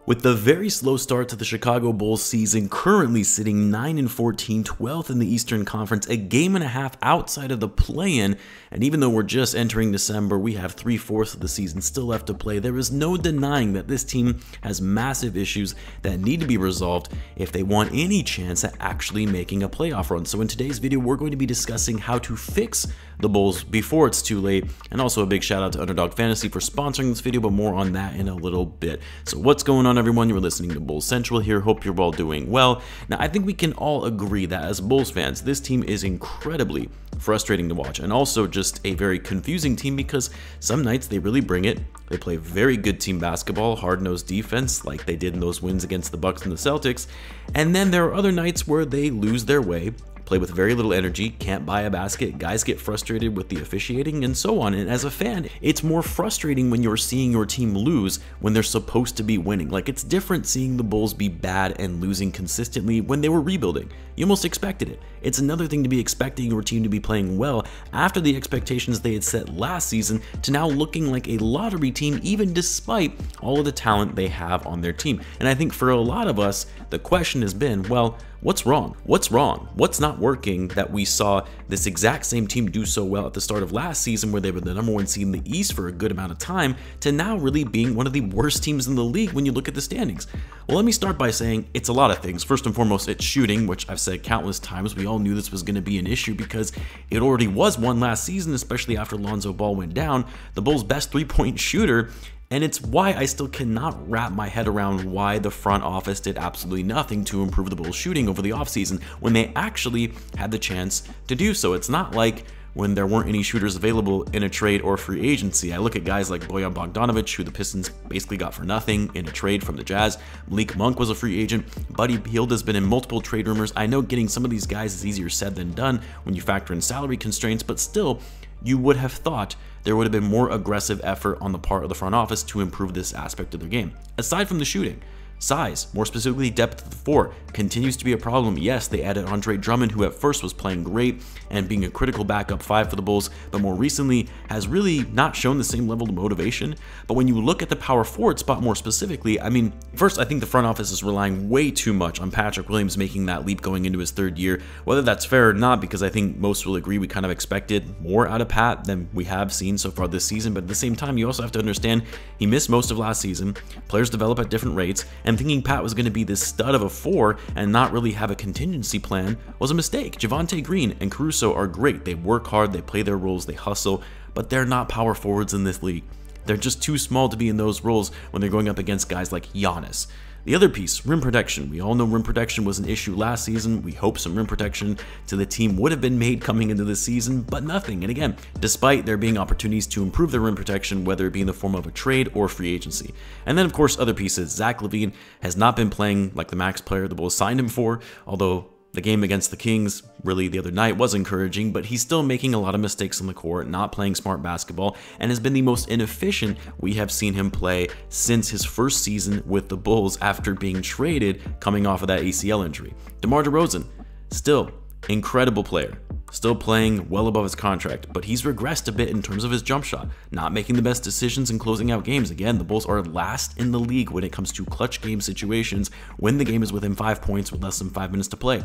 With the very slow start to the Chicago Bulls season, currently sitting 9-14, 12th in the Eastern Conference, a game and a half outside of the play-in, and even though we're just entering December, we have 3/4 of the season still left to play, there is no denying that this team has massive issues that need to be resolved if they want any chance at actually making a playoff run. So in today's video, we're going to be discussing how to fix the Bulls before it's too late, and also a big shout out to Underdog Fantasy for sponsoring this video, but more on that in a little bit. So what's going on, everyone? You're listening to Bulls Central here. Hope you're all doing well. Now, I think we can all agree that as Bulls fans, this team is incredibly frustrating to watch, and also just a very confusing team because some nights they really bring it. They play very good team basketball, hard-nosed defense like they did in those wins against the Bucks and the Celtics, and then there are other nights where they lose their way, play with very little energy, can't buy a basket, guys get frustrated with the officiating, and so on. And as a fan, it's more frustrating when you're seeing your team lose when they're supposed to be winning. Like, it's different seeing the Bulls be bad and losing consistently when they were rebuilding. You almost expected it. It's another thing to be expecting your team to be playing well after the expectations they had set last season to now looking like a lottery team, even despite all of the talent they have on their team. And I think for a lot of us, the question has been, well, what's wrong? What's wrong? What's not working that we saw this exact same team do so well at the start of last season, where they were the #1 seed in the East for a good amount of time, to now really being one of the worst teams in the league when you look at the standings? Well, let me start by saying it's a lot of things. First and foremost, it's shooting, which I've said countless times. We all knew this was going to be an issue because it already was one last season, especially after Lonzo Ball went down, the Bulls' best three-point shooter. And it's why I still cannot wrap my head around why the front office did absolutely nothing to improve the Bulls' shooting over the offseason when they actually had the chance to do so. It's not like when there weren't any shooters available in a trade or free agency. I look at guys like Bojan Bogdanovic, who the Pistons basically got for nothing in a trade from the Jazz. Malik Monk was a free agent. Buddy Hield has been in multiple trade rumors. I know getting some of these guys is easier said than done when you factor in salary constraints, but still, you would have thought there would have been more aggressive effort on the part of the front office to improve this aspect of their game. Aside from the shooting, size, more specifically depth of the four, continues to be a problem. Yes, they added Andre Drummond, who at first was playing great and being a critical backup five for the Bulls, but more recently has really not shown the same level of motivation. But when you look at the power forward spot more specifically, I mean, first, I think the front office is relying way too much on Patrick Williams making that leap going into his third year. Whether that's fair or not, because I think most will agree we kind of expected more out of Pat than we have seen so far this season. But at the same time, you also have to understand he missed most of last season. Players develop at different rates, and thinking Pat was going to be this stud of a four and not really have a contingency plan was a mistake. Javonte Green and Caruso are great. They work hard, they play their roles, they hustle, but they're not power forwards in this league. They're just too small to be in those roles when they're going up against guys like Giannis. The other piece, rim protection. We all know rim protection was an issue last season. We hope some rim protection to the team would have been made coming into this season, but nothing. And again, despite there being opportunities to improve their rim protection, whether it be in the form of a trade or free agency. And then, of course, other pieces. Zach LaVine has not been playing like the max player the Bulls signed him for, although the game against the Kings, really the other night, was encouraging, but he's still making a lot of mistakes on the court, not playing smart basketball, and has been the most inefficient we have seen him play since his first season with the Bulls after being traded coming off of that ACL injury. DeMar DeRozan, still incredible player, still playing well above his contract, but he's regressed a bit in terms of his jump shot, not making the best decisions and closing out games. Again, the Bulls are last in the league when it comes to clutch game situations when the game is within 5 points with less than 5 minutes to play.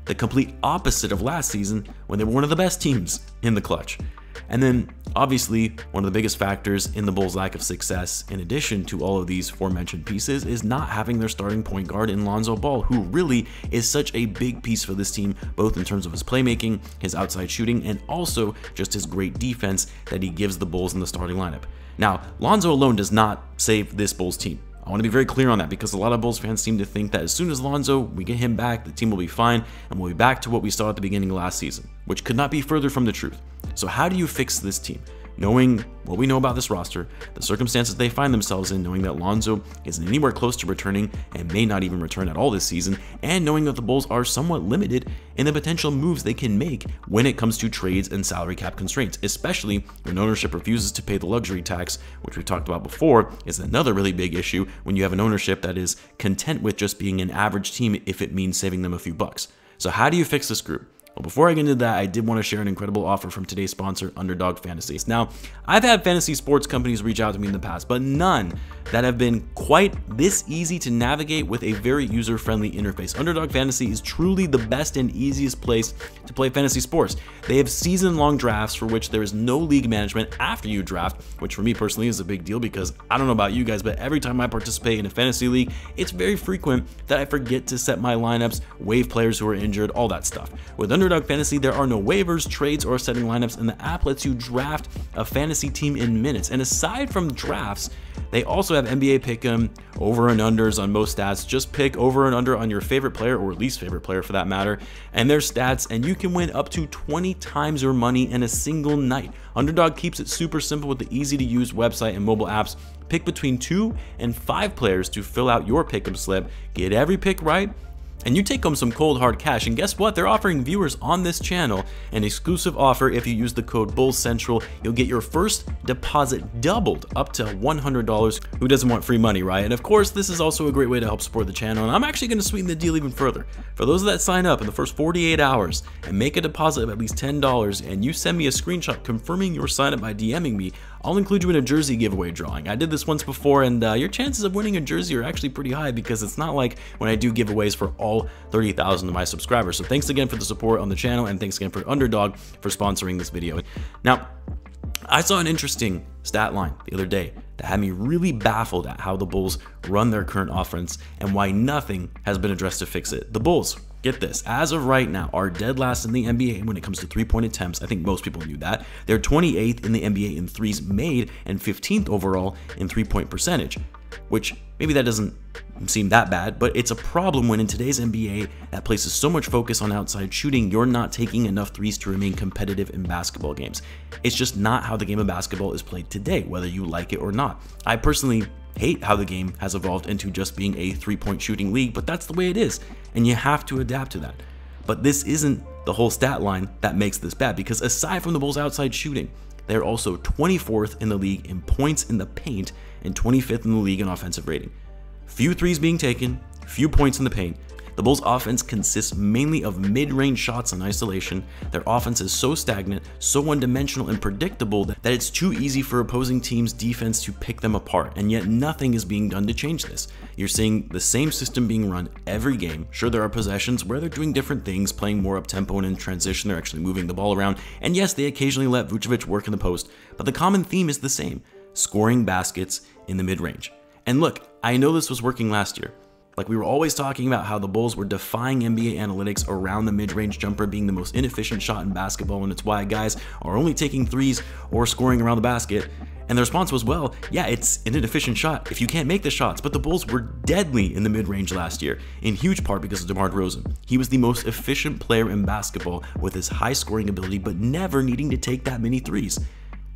The complete opposite of last season when they were one of the best teams in the clutch. And then, obviously, one of the biggest factors in the Bulls' lack of success, in addition to all of these aforementioned pieces, is not having their starting point guard in Lonzo Ball, who really is such a big piece for this team, both in terms of his playmaking, his outside shooting, and also just his great defense that he gives the Bulls in the starting lineup. Now, Lonzo alone does not save this Bulls team. I want to be very clear on that because a lot of Bulls fans seem to think that as soon as Lonzo, we get him back, the team will be fine, and we'll be back to what we saw at the beginning of last season, which could not be further from the truth. So how do you fix this team? Knowing what we know about this roster, the circumstances they find themselves in, knowing that Lonzo isn't anywhere close to returning and may not even return at all this season, and knowing that the Bulls are somewhat limited in the potential moves they can make when it comes to trades and salary cap constraints, especially when ownership refuses to pay the luxury tax, which we've talked about before, is another really big issue when you have an ownership that is content with just being an average team if it means saving them a few bucks. So how do you fix this group? But before I get into that, I did want to share an incredible offer from today's sponsor, Underdog Fantasy. Now, I've had fantasy sports companies reach out to me in the past, but none that have been quite this easy to navigate with a very user-friendly interface. Underdog Fantasy is truly the best and easiest place to play fantasy sports. They have season-long drafts for which there is no league management after you draft, which for me personally is a big deal because I don't know about you guys, but every time I participate in a fantasy league, it's very frequent that I forget to set my lineups, waive players who are injured, all that stuff. With Underdog Fantasy, there are no waivers, trades, or setting lineups, and the app lets you draft a fantasy team in minutes. And aside from drafts, they also have NBA Pick'em, over and unders on most stats. Just pick over and under on your favorite player or least favorite player for that matter, and their stats, and you can win up to 20 times your money in a single night. Underdog keeps it super simple with the easy to use website and mobile apps. Pick between 2 and 5 players to fill out your pick'em slip, get every pick right, and you take home some cold hard cash. And guess what? They're offering viewers on this channel an exclusive offer. If you use the code BULLCENTRAL, you'll get your first deposit doubled up to $100. Who doesn't want free money, right? And of course, this is also a great way to help support the channel. And I'm actually going to sweeten the deal even further. For those that sign up in the first 48 hours and make a deposit of at least $10, and you send me a screenshot confirming your sign up by DMing me, I'll include you in a jersey giveaway drawing. I did this once before, and your chances of winning a jersey are actually pretty high because it's not like when I do giveaways for all 30,000 of my subscribers. So thanks again for the support on the channel, and thanks again for Underdog for sponsoring this video. Now, I saw an interesting stat line the other day that had me really baffled at how the Bulls run their current offense and why nothing has been addressed to fix it. The Bulls, get this, as of right now, are dead last in the NBA when it comes to three-point attempts. I think most people knew that. They're 28th in the NBA in threes made and 15th overall in three-point percentage, which maybe that doesn't seem that bad, but it's a problem when in today's NBA that places so much focus on outside shooting, you're not taking enough threes to remain competitive in basketball games. It's just not how the game of basketball is played today, whether you like it or not. I personally hate how the game has evolved into just being a three-point shooting league, but that's the way it is, and you have to adapt to that. But this isn't the whole stat line that makes this bad, because aside from the Bulls' outside shooting, they're also 24th in the league in points in the paint and 25th in the league in offensive rating. Few threes being taken, few points in the paint. The Bulls' offense consists mainly of mid-range shots in isolation. Their offense is so stagnant, so one-dimensional and predictable that it's too easy for opposing teams' defense to pick them apart, and yet nothing is being done to change this. You're seeing the same system being run every game. Sure, there are possessions where they're doing different things, playing more up-tempo and in transition, they're actually moving the ball around, and yes, they occasionally let Vucevic work in the post, but the common theme is the same: scoring baskets in the mid-range. And look, I know this was working last year. Like, we were always talking about how the Bulls were defying NBA analytics around the mid-range jumper being the most inefficient shot in basketball, and it's why guys are only taking threes or scoring around the basket. And the response was, well, yeah, it's an inefficient shot if you can't make the shots. But the Bulls were deadly in the mid-range last year, in huge part because of DeMar DeRozan. He was the most efficient player in basketball with his high scoring ability, but never needing to take that many threes.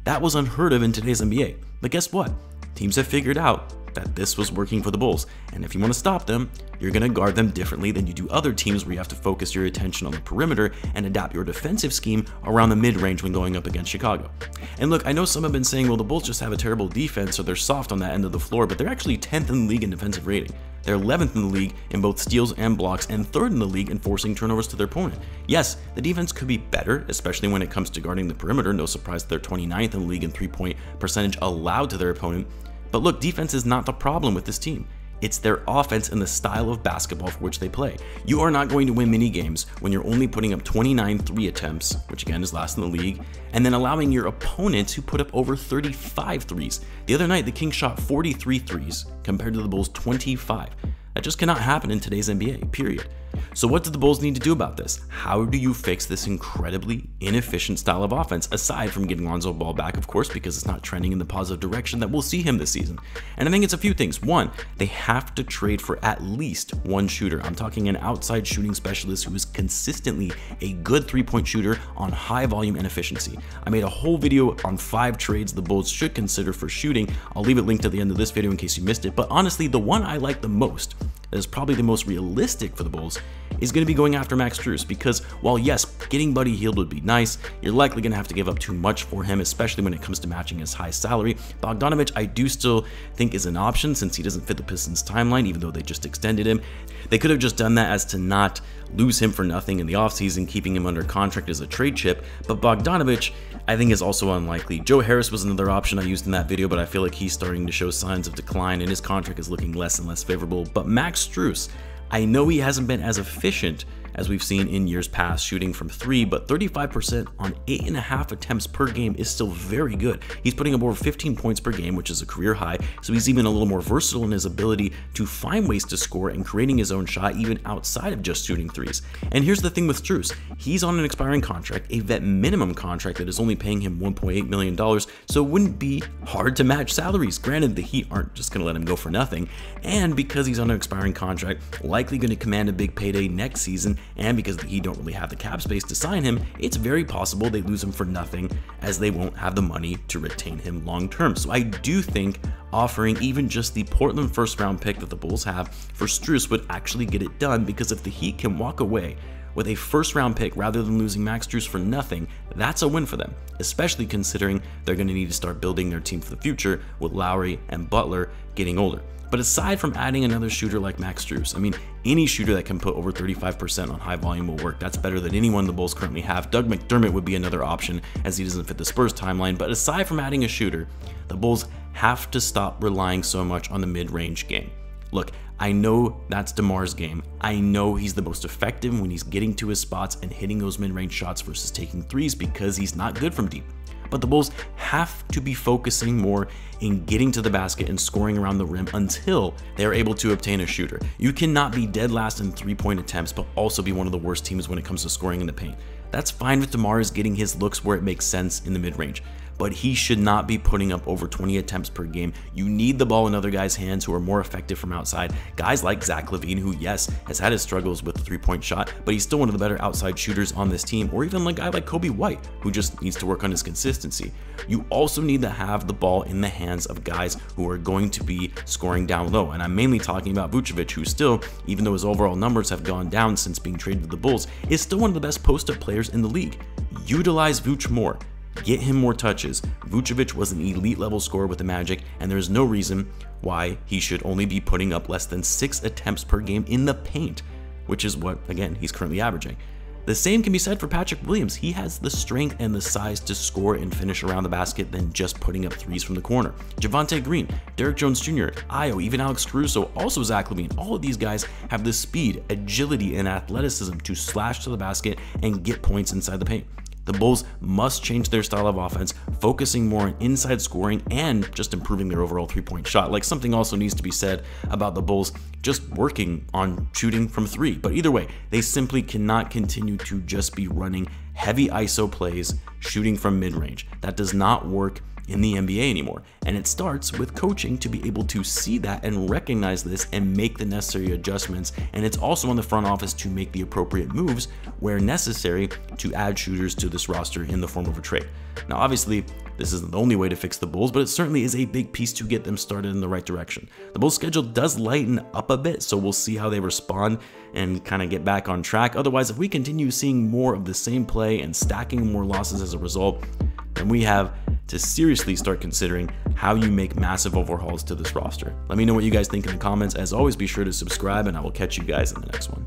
That was unheard of in today's NBA. But guess what? Teams have figured out that this was working for the Bulls, and if you want to stop them, you're going to guard them differently than you do other teams where you have to focus your attention on the perimeter and adapt your defensive scheme around the mid-range when going up against Chicago. And look, I know some have been saying, well, the Bulls just have a terrible defense, so they're soft on that end of the floor, but they're actually 10th in the league in defensive rating. They're 11th in the league in both steals and blocks, and 3rd in the league in forcing turnovers to their opponent. Yes, the defense could be better, especially when it comes to guarding the perimeter. No surprise they're 29th in the league in three-point percentage allowed to their opponent. But look, defense is not the problem with this team. It's their offense and the style of basketball for which they play. You are not going to win many games when you're only putting up 29 three attempts, which again is last in the league, and then allowing your opponent to put up over 35 threes. The other night, the Kings shot 43 threes compared to the Bulls' 25. That just cannot happen in today's NBA, period. So what do the Bulls need to do about this? How do you fix this incredibly inefficient style of offense, aside from getting Lonzo ball back, of course, because it's not trending in the positive direction that we'll see him this season? And I think it's a few things. One, they have to trade for at least one shooter. I'm talking an outside shooting specialist who is consistently a good three-point shooter on high volume and efficiency. I made a whole video on 5 trades the Bulls should consider for shooting. I'll leave it linked at the end of this video in case you missed it, but honestly, the one I like the most, that is probably the most realistic for the Bulls, is going to be going after Max Strus, because while yes, getting Buddy Hield would be nice, you're likely going to have to give up too much for him, especially when it comes to matching his high salary. Bogdanovic, I do still think is an option since he doesn't fit the Pistons timeline, even though they just extended him. They could have just done that as to not lose him for nothing in the offseason, keeping him under contract as a trade chip, but Bogdanovic, I think, is also unlikely. Joe Harris was another option I used in that video, but I feel like he's starting to show signs of decline and his contract is looking less and less favorable. But Max Strus, I know he hasn't been as efficient as we've seen in years past shooting from 3, but 35% on 8.5 attempts per game is still very good. He's putting up over 15 points per game, which is a career high, so he's even a little more versatile in his ability to find ways to score and creating his own shot even outside of just shooting threes. And here's the thing with Strus, he's on an expiring contract, a vet minimum contract that is only paying him $1.8 million, so it wouldn't be hard to match salaries. Granted, the Heat aren't just going to let him go for nothing, and because he's on an expiring contract, likely going to command a big payday next season, and because the Heat don't really have the cap space to sign him, it's very possible they lose him for nothing as they won't have the money to retain him long term. So I do think offering even just the Portland first round pick that the Bulls have for Strus would actually get it done, because if the Heat can walk away with a first round pick rather than losing Max Strus for nothing, that's a win for them, especially considering they're going to need to start building their team for the future with Lowry and Butler getting older. But aside from adding another shooter like Max Strus, I mean, any shooter that can put over 35% on high volume will work. That's better than anyone the Bulls currently have. Doug McDermott would be another option as he doesn't fit the Spurs timeline. But aside from adding a shooter, the Bulls have to stop relying so much on the mid-range game. Look, I know that's DeMar's game. I know he's the most effective when he's getting to his spots and hitting those mid-range shots versus taking threes because he's not good from deep. But the Bulls have to be focusing more in getting to the basket and scoring around the rim until they are able to obtain a shooter. You cannot be dead last in three-point attempts, but also be one of the worst teams when it comes to scoring in the paint. That's fine with DeMar getting his looks where it makes sense in the mid-range, but he should not be putting up over 20 attempts per game. You need the ball in other guys' hands who are more effective from outside. Guys like Zach Lavine, who, yes, has had his struggles with the three-point shot, but he's still one of the better outside shooters on this team, or even a guy like Coby White, who just needs to work on his consistency. You also need to have the ball in the hands of guys who are going to be scoring down low, and I'm mainly talking about Vucevic, who still, even though his overall numbers have gone down since being traded to the Bulls, is still one of the best post-up players in the league. Utilize Vuce more. Get him more touches. Vucevic was an elite level scorer with the Magic, and there's no reason why he should only be putting up less than 6 attempts per game in the paint, which is what, again, he's currently averaging. The same can be said for Patrick Williams. He has the strength and the size to score and finish around the basket than just putting up threes from the corner. Javonte Green, Derrick Jones Jr., Ayo, even Alex Caruso, also Zach Lavine, all of these guys have the speed, agility, and athleticism to slash to the basket and get points inside the paint. The Bulls must change their style of offense, focusing more on inside scoring and just improving their overall three-point shot. Like, something also needs to be said about the Bulls just working on shooting from 3. But either way, they simply cannot continue to just be running heavy ISO plays, shooting from mid-range. That does not work in the NBA anymore, and it starts with coaching to be able to see that and recognize this and make the necessary adjustments, and it's also on the front office to make the appropriate moves where necessary to add shooters to this roster in the form of a trade. Now, obviously, this isn't the only way to fix the Bulls, but it certainly is a big piece to get them started in the right direction. The Bulls' schedule does lighten up a bit, so we'll see how they respond and kind of get back on track. Otherwise, if we continue seeing more of the same play and stacking more losses as a result, then we have to seriously start considering how you make massive overhauls to this roster. Let me know what you guys think in the comments. As always, be sure to subscribe, and I will catch you guys in the next one.